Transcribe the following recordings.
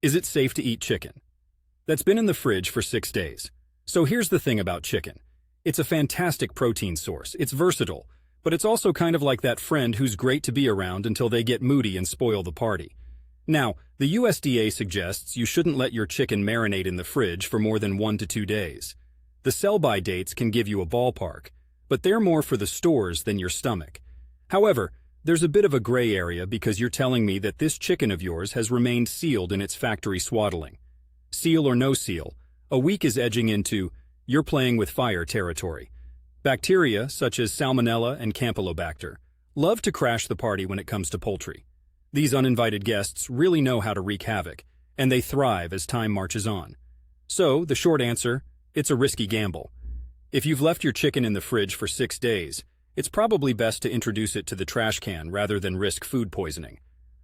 Is it safe to eat chicken? That's been in the fridge for 6 days. So here's the thing about chicken. It's a fantastic protein source. It's versatile, but it's also kind of like that friend who's great to be around until they get moody and spoil the party. Now, the USDA suggests you shouldn't let your chicken marinate in the fridge for more than 1 to 2 days. The sell-by dates can give you a ballpark, but they're more for the stores than your stomach. However, there's a bit of a gray area because you're telling me that this chicken of yours has remained sealed in its factory swaddling. Seal or no seal, a week is edging into you're playing with fire territory. Bacteria, such as Salmonella and Campylobacter, love to crash the party when it comes to poultry. These uninvited guests really know how to wreak havoc, and they thrive as time marches on. So, the short answer, it's a risky gamble. If you've left your chicken in the fridge for 6 days, it's probably best to introduce it to the trash can rather than risk food poisoning.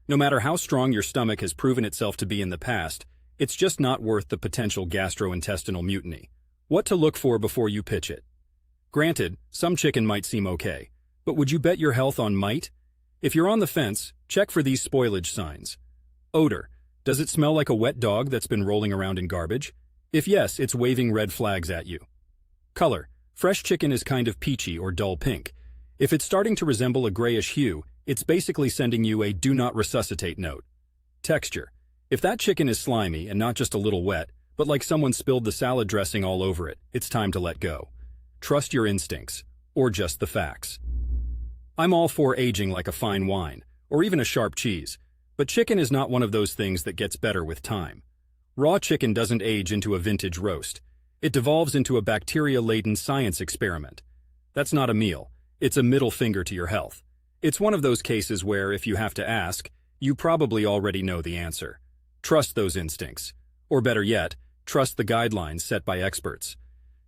No matter how strong your stomach has proven itself to be in the past, it's just not worth the potential gastrointestinal mutiny. What to look for before you pitch it? Granted, some chicken might seem okay, but would you bet your health on might? If you're on the fence, check for these spoilage signs. Odor. Does it smell like a wet dog that's been rolling around in garbage? If yes, it's waving red flags at you. Color. Fresh chicken is kind of peachy or dull pink. If it's starting to resemble a grayish hue, it's basically sending you a do not resuscitate note. Texture. If that chicken is slimy and not just a little wet, but like someone spilled the salad dressing all over it, it's time to let go. Trust your instincts, or just the facts. I'm all for aging like a fine wine, or even a sharp cheese, but chicken is not one of those things that gets better with time. Raw chicken doesn't age into a vintage roast. It devolves into a bacteria-laden science experiment. That's not a meal. It's a middle finger to your health. It's one of those cases where, if you have to ask, you probably already know the answer. Trust those instincts. Or better yet, trust the guidelines set by experts.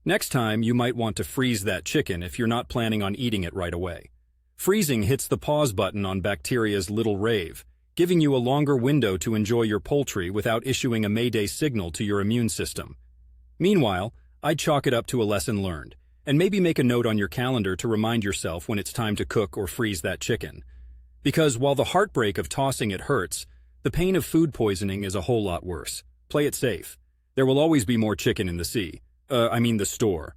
Next time, you might want to freeze that chicken if you're not planning on eating it right away. Freezing hits the pause button on bacteria's little rave, giving you a longer window to enjoy your poultry without issuing a mayday signal to your immune system. Meanwhile, I'd chalk it up to a lesson learned, and maybe make a note on your calendar to remind yourself when it's time to cook or freeze that chicken. Because while the heartbreak of tossing it hurts, the pain of food poisoning is a whole lot worse. Play it safe. There will always be more chicken in the sea. The store.